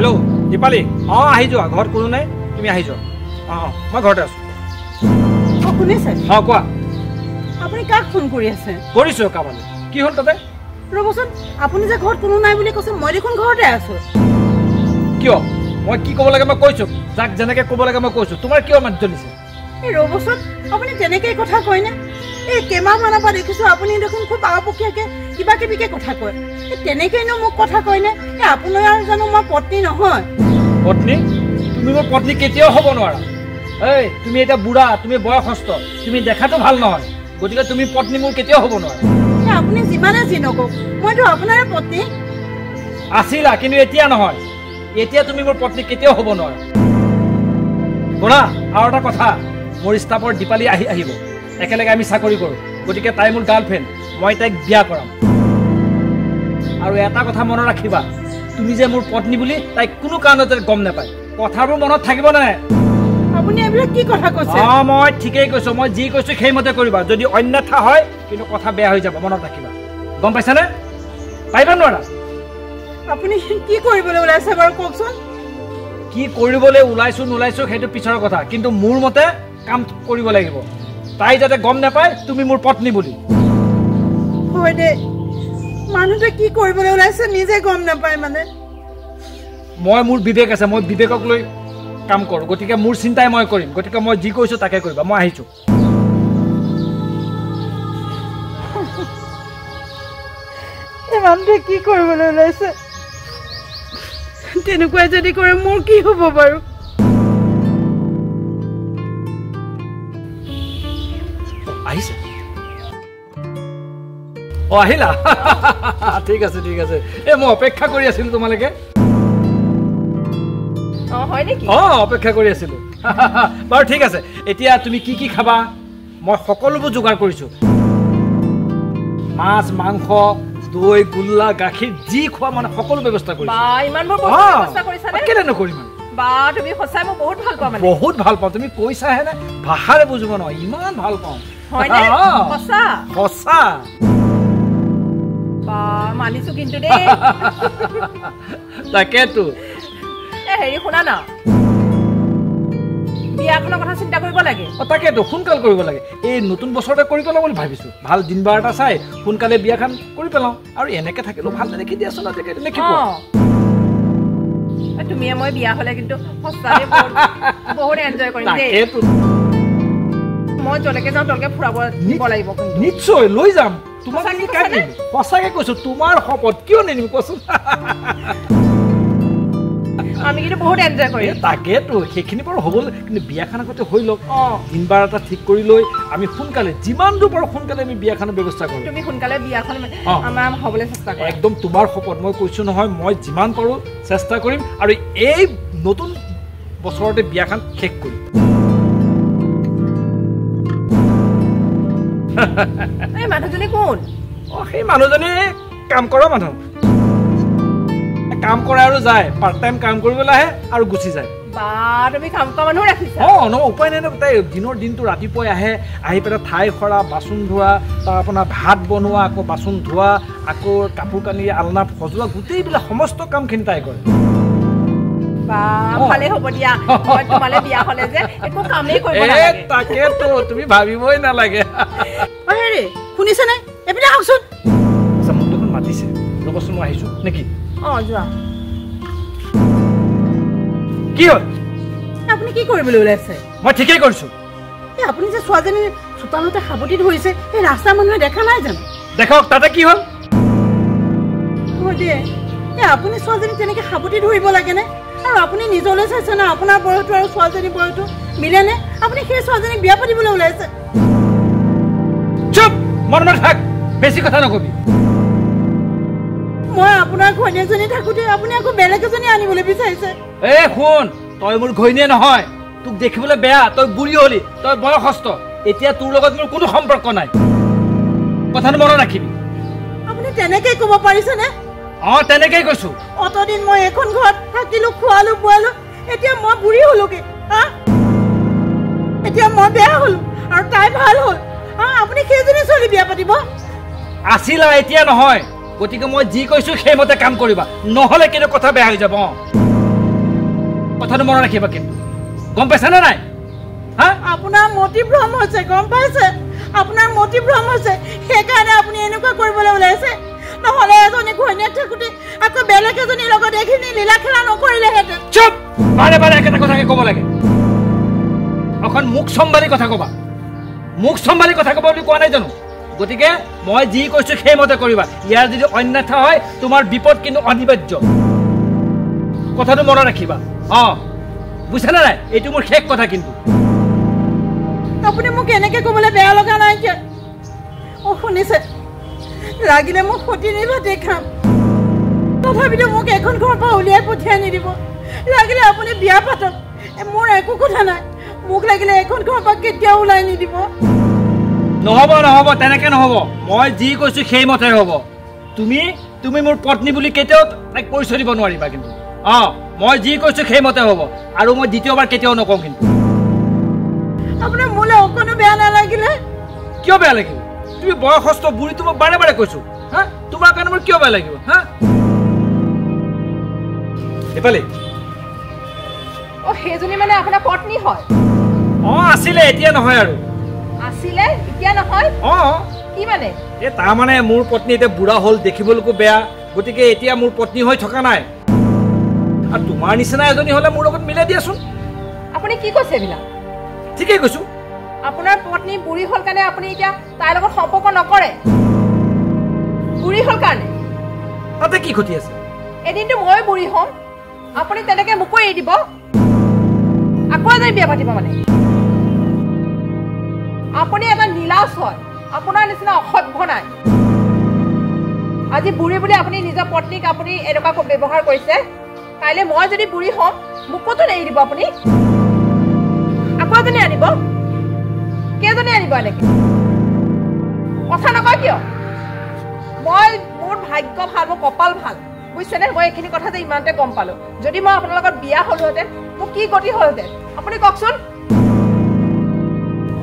hello' Dipali অঁ আহি যোৱা ঘৰত কোনো নাই তুমি আহি যোৱা অঁ মই ঘৰতে আছোঁ শুনিছে অঁ কোৱা আপুনি কাক ফোন কৰি আছে কৰিছোঁ কাবালৈ কি হ'ল তাতে ৰ'বচোন আপুনি যে ঘৰত কোনো নাই বুলি কৈছে মই দেখোন ঘৰতে আছোঁ কিয় মই কি ক'ব লাগে মই কৈছোঁ যাক যেনেকৈ ক'ব লাগে মই কৈছোঁ তোমাৰ কিয় মাত জ্বলিছে এই ৰ'বচোন আপুনি তেনেকেই কথা কয়নে এই কেইমাহমানৰ পৰা দেখিছোঁ আপুনি দেখোন খুব আওপকীয়াকৈ কিবা কিবিকৈ কথা কয় এই তেনেকৈনো মোক কথা কয়নে এই আপোনাৰ জানো মই পত্নী নহয় পত্নী তুমি মোৰ পত্নী কেতিয়াও হ'ব নোৱাৰা এই তুমি এতিয়া বুঢ়া তুমি বয়সস্থ তুমি দেখাটো ভাল নহয় গতিকে তুমি পত্নী মোৰ কেতিয়াও হ'ব নোৱাৰা আপুনি যিমানে যি নকওক মইতো আপোনাৰে পত্নী আছিলা কিন্তু এতিয়া নহয় এতিয়া তুমি মোৰ পত্নী কেতিয়াও হ'ব নোৱাৰা শুনা আৰু এটা কথা মোৰ ষ্টাফৰ দীপালী আহিব একেলগে আমি চাকৰি কৰোঁ গতিকে তাই মোৰ গাৰ্লফ্ৰেণ্ড মই তাইক বিয়া কৰাম আৰু এটা কথা মনত ৰাখিবা তুমি যে মোৰ পত্নী বুলি তাইক কোনো কাৰণতে গম নাপায় কথাবোৰ মনত থাকিব নাই আপুনি এইবিলাক কি কথা কৈছে অঁ মই ঠিকেই কৈছোঁ মই যি কৈছোঁ সেইমতে কৰিবা যদি অন্যথা হয় কিন্তু কথা বেয়া হৈ যাব মনত ৰাখিবা গম পাইছানে পাৰিবা নোৱাৰা আপুনি কি কৰিবলৈ ওলাইছে বাৰু কওকচোন কি কৰিবলৈ ওলাইছোঁ নোলাইছোঁ সেইটো পিছৰ কথা কিন্তু মোৰ মতে কাম কৰিব লাগিব তাই যাতে গম নাপায় তুমি মোৰ পত্নী বুলি হয় দে মানুহটোৱে কি কৰিবলৈ ওলাইছে নিজে গম নাপায় মানে মই মোৰ বিবেক আছে মই বিবেকক লৈ কাম কৰোঁ গতিকে মোৰ চিন্তাই মই কৰিম গতিকে মই যি কৈছোঁ তাকে কৰিবা মই আহিছোঁ এই মানুহটোৱে কি কৰিবলৈ ওলাইছে তেনেকুৱাই যদি কৰে মোৰ কি হ'ব বাৰু আহিছে অঁ আহিলা ঠিক আছে ঠিক আছে এই মই অপেক্ষা কৰি আছিলোঁ তোমালোকে অঁ অপেক্ষা কৰি আছিলোঁ বাৰু ঠিক আছে এতিয়া তুমি কি কি খাবা মই সকলোবোৰ যোগাৰ কৰিছোঁ মাছ মাংস দৈ গোল্লা গাখীৰ যি খোৱা মানে সকলো ব্যৱস্থা কৰিছোঁ কেলে নকৰিম বহুত ভাল পাওঁ তুমি কৈছাহে নে ভাষাৰে বুজিব নহয় ইমান ভাল পাওঁ সঁচা মানিছো কিন্তু দেই তাকেতো হেৰি শুনা না বিয়াখনৰ কথা চিন্তা কৰিব লাগে তাকেতো সোনকাল কৰিব লাগে এই নতুন বছৰতে কৰি পেলাম বুলি ভাবিছোঁ ভাল দিন বাৰ এটা চাই সোনকালে বিয়াখন কৰি পেলাওঁ আৰু এনেকৈ থাকিলেও ভাল নেদেখি দিয়াচোন তুমি মই বিয়া হলে কিন্তু সঁচাকৈ বহুত এনজয় কৰিম দেই মই যলৈকে যাওঁ তলকে ফুৰাব নিব লাগিব নিশ্চয় লৈ যাম তোমাক সঁচাকে কৈছো তোমাৰ শপত কিয় নিনিম কোৱাচোন আমি কিন্তু বহুত এনজয় কৰিম তাকেতো সেইখিনি বাৰু হ'ব কিন্তু বিয়াখন আগতে হৈ লওক দিন বাৰ এটা ঠিক কৰি লৈ আমি সোনকালে যিমান দূৰ পাৰোঁ সোনকালে আমি বিয়াখনৰ ব্যৱস্থা কৰিম তুমি সোনকালে বিয়াখন আমাৰ হ'বলৈ চেষ্টা কৰা একদম তোমাৰ শপত মই কৈছোঁ নহয় মই যিমান পাৰোঁ চেষ্টা কৰিম আৰু এই নতুন বছৰতে বিয়াখন শেষ কৰিম এই মানুহজনী কোন সেই মানুহজনী কাম কৰা মানুহ কাম কৰে আৰু যায় পাৰ্ট টাইম কাম কৰিবলৈ আহে আৰু গুচি যায় তুমি কাম কৰা মানুহ ৰাখিছা উপায় নাই তাই দিনৰ দিনটো ৰাতিপুৱাই আহে আহি পেলাই ঠাই সৰা বাচন ধোৱা তাৰ আপোনাৰ ভাত বনোৱা আকৌ বাচন ধোৱা আকৌ কাপোৰ কানি আলনা সজোৱা গোটেইবিলাক সমস্ত কামখিনি তাই কৰে তাকেতো তুমি ভাবিবই নালাগে শুনিছেনে এইপিনে আহকচোন মোক দেখোন মাতিছে ৰ'বচোন মই আহিছোঁ নেকি যোৱা কি হ'ল আপুনি কি কৰিবলৈ ওলাইছে মই ঠিকেই কৰিছোঁ আপুনি যে ছোৱালীজনী চোতালতে সাৱটি ধৰিছে এই ৰাস্তাৰ মানুহে দেখা নাই জানো দেখক তাতে কি হ'ল আপুনি ছোৱালীজনী তেনেকে সাৱটি ধৰিব লাগেনে আৰু আপুনি নিজলৈ চাইছে না আপোনাৰ বয়সটো আৰু ছোৱালীজনীৰ বয়সটো মিলেনে আপুনি সেই ছোৱালীজনীক বিয়া পাতিবলৈ ওলাইছে চুপ মন থাক বেছি কথা নকবি মই আপোনাৰ ঘৈণীয়েকজনী থাকোঁতে আপুনি আকৌ বেলেগ এজনী আনিবলৈ বিচাৰিছে শুন তই মোৰ ঘৈণীয়ে নহয় তোক দেখিবলৈ বেয়া তই বুঢ়ী হলি তই বয়সস্থ এতিয়া তোৰ লগত মোৰ কোনো সম্পৰ্ক নাই কথাটো মনত ৰাখিবি আপুনি তেনেকেই ক'ব পাৰিছেনে তেনেকেই কৈছো অতদিন মই এখন ঘৰত থাকিলো খোৱালো বোৱালো এতিয়া মই বুঢ়ী হলোগে এতিয়া মই বেয়া হলো আৰু তাই ভাল হ'ল আপুনি সেইজনী ছোৱালী বিয়া পাতিব আছিলা এতিয়া নহয় গতিকে মই যি কৈছো সেইমতে কাম কৰিবা নহ'লে কিন্তু কথা বেয়া হৈ যাব কথাটো মনত ৰাখিবা কিন্তু গম পাইছানে নাই হা আপোনাৰ মতিভ্ৰম হৈছে গম পাইছে আপোনাৰ মতিভ্ৰম হৈছে সেইকাৰণে আপুনি এনেকুৱা কৰিবলৈ ওলাইছে নহ'লে এজনী ঘৈণীয়েক থাকোঁতে আকৌ বেলেগ এজনীৰ লগত এইখিনি লীলা খেলা নকৰিলেহেঁতেন চুপ বাৰে বাৰে একেটা কথাকে ক'ব লাগে অকণ মুখ চম্ভালি কথা ক'বা মুখ চম্ভালি কথা ক'ব বুলি কোৱা নাই জানো গতিকে মই যি কৈছোঁ সেইমতে কৰিবা ইয়াৰ যদি অন্যথা হয় তোমাৰ বিপদ কিন্তু অনিবাৰ্য কথাটো মনত ৰাখিবা বুজিছানে নাই এইটো মোৰ শেষ কথা কিন্তু আপুনি মোক এনেকৈ ক'বলৈ বেয়া লগা নাই কিয় শুনিছে লাগিলে মোক সতিনী ভাতেই খাম তথাপিতো মোক এখন ঘৰৰ পৰা উলিয়াই পঠিয়াই নিদিব লাগিলে আপুনি বিয়া পাতক মোৰ একো কথা নাই মোক লাগিলে এখন ঘৰৰ পৰা কেতিয়াও ওলাই নিদিব নহ'ব নহ'ব তেনেকৈ নহ'ব মই যি কৈছোঁ সেইমতে হ'ব তুমি মোৰ পত্নী বুলি কেতিয়াও তাইক পৰিচয় দিব নোৱাৰিবা কিন্তু মই যি কৈছোঁ সেইমতে হ'ব আৰু মই দ্বিতীয়বাৰ কেতিয়াও নকওঁ কিন্তু আপোনাৰ মোলৈ অকণো বেয়া নালাগিলে কিয় বেয়া লাগিব তুমি বয়সস্থ বুঢ়ী তোমাক বাৰে বাৰে কৈছোঁ হা তোমাৰ কাৰণে মোৰ কিয় বেয়া লাগিব হা এইফালে সেইজনী মানে আপোনাৰ পত্নী হয় আছিলে এতিয়া নহয় আৰু আছিলে এতিয়া নহয় কি মানে তাৰমানে মোৰ পত্নী এতিয়া বুঢ়া হ'ল দেখিবলৈকো বেয়া গতিকে এতিয়া মোৰ পত্নী হৈ থকা নাই আৰু তোমাৰ নিচিনা এজনী হ'লে মোৰ লগত মিলাই দিয়াচোন আপুনি কি কৈছে এইবিলাক ঠিকেই কৈছোঁ আপোনাৰ পত্নী বুঢ়ী হ'ল কাৰণে আপুনি এতিয়া তাইৰ লগত সম্পৰ্ক নকৰে বুঢ়ী হ'ল কাৰণে তাতে কি ক্ষতি আছে এদিনটো মই বুঢ়ী হ'ম আপুনি তেনেকৈ মোকো এৰি দিব আকৌ এজনী বিয়া পাতিব মানে আপুনি এটা নীলাজ হয় আপোনাৰ নিচিনা অসভ্য নাই আজি বুঢ়ী বুলি আপুনি নিজৰ পত্নীক আপুনি এনেকুৱা ব্যৱহাৰ কৰিছে কাইলৈ মই যদি বুঢ়ী হ'ম মোকোতো এৰি দিব আপুনি আকৌ এজনী আনিব কেইজনী আনিব এনেকৈ কথা নকয় কিয় মই মোৰ ভাগ্য ভাল মোৰ কপাল ভাল বুজিছেনে মই এইখিনি কথা যে ইমানতে গম পালোঁ যদি মই আপোনাৰ লগত বিয়া হ'লোহেঁতেন মোক কি গতি হ'লহেঁতেন আপুনি কওকচোন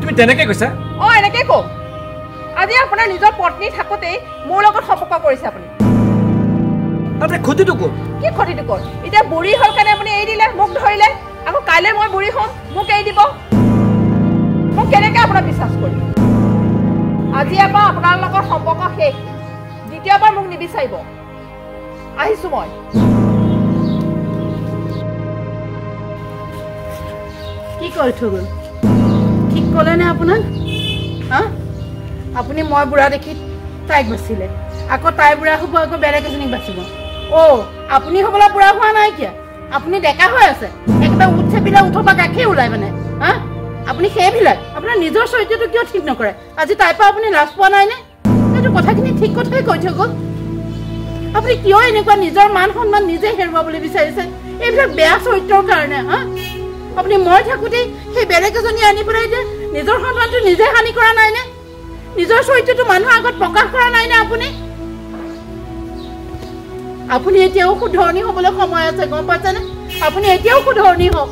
তুমি তেনেকৈ কৈছা এনেকৈ কওক আজি আপোনাৰ নিজৰ পত্নী থাকোঁতেই মোৰ লগত সম্পৰ্ক কৰিছে আপুনি তাতে ক্ষতিটো ক'ত কি ক্ষতিটো ক'ত এতিয়া বুঢ়ী হ'ল কাৰণে আপুনি এৰি দিলে মোক ধৰিলে আকৌ কাইলৈ মই বুঢ়ী হ'ম মোক এৰি দিব মোক কেনেকৈ আপোনাক বিশ্বাস কৰিম আজিৰ পৰা আপোনাৰ লগত সম্পৰ্ক শেষ দ্বিতীয়বাৰ মোক নিবিচাৰিব আহিছোঁ মই কি কৰি থৈ গ'ল ঠিক ক'লেনে আপোনাক আপুনি মই বুঢ়া দেখি তাইক বাচিলে আকৌ তাই বুঢ়া হ'ব আকৌ বেলেগ এজনীক বাচিব আপুনি হ'বলৈ বুঢ়া হোৱা নাই কিয় আপুনি ডেকা হৈ আছে একেবাৰে উঠেবিলাক উঠৰ পৰা গাখীৰ ওলাই মানে আপুনি সেইবিলাক আপোনাৰ নিজৰ চৰিত্ৰটো কিয় ঠিক নকৰে আজি তাইৰ পৰা আপুনি লাজ পোৱা নাইনে এইটো কথাখিনি ঠিক কথাই কৈ থৈ গ'ল আপুনি কিয় এনেকুৱা নিজৰ মান সন্মান নিজে হেৰুৱাবলৈ বিচাৰিছে এইবিলাক বেয়া চৰিত্ৰৰ কাৰণে আপুনি মই থাকোঁতেই সেই বেলেগ এজনী আনি পেলাই এতিয়া নিজৰ সন্মানটো নিজে হানি কৰা নাইনে নিজৰ চৰিত্ৰটো মানুহৰ আগত প্ৰকাশ কৰা নাইনে আপুনি এতিয়াও শুধৰণি হ'বলৈ সময় আছে গম পাইছেনে আপুনি এতিয়াও শুধৰণি হওক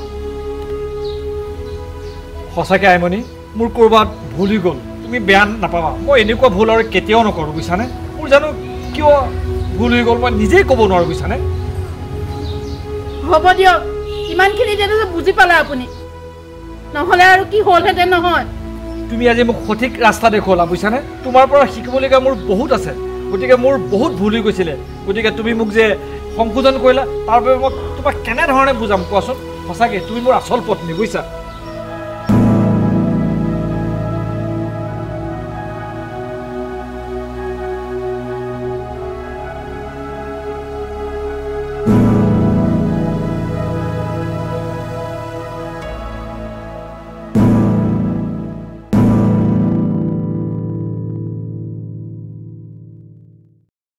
সঁচাকৈ আইমণি মোৰ ক'ৰবাত ভুল হৈ গ'ল তুমি বেয়া নাপাবা মই এনেকুৱা ভুল আৰু কেতিয়াও নকৰোঁ বুজিছানে মোৰ জানো কিয় ভুল হৈ গ'ল মই নিজেই ক'ব নোৱাৰোঁ বুজিছানে হ'ব দিয়ক ইমানখিনি তেতিয়া বুজি পালে আপুনি নহ'লে আৰু কি হ'লহেঁতেন নহয় তুমি আজি মোক সঠিক ৰাস্তা দেখুৱালা বুজিছানে তোমাৰ পৰা শিকিবলগীয়া মোৰ বহুত আছে গতিকে মোৰ বহুত ভুল হৈ গৈছিলে গতিকে তুমি মোক যে সংশোধন কৰিলা তাৰ বাবে মই তোমাক কেনেধৰণে বুজাম কোৱাচোন সঁচাকৈ তুমি মোৰ আচল পত্নী বুজিছা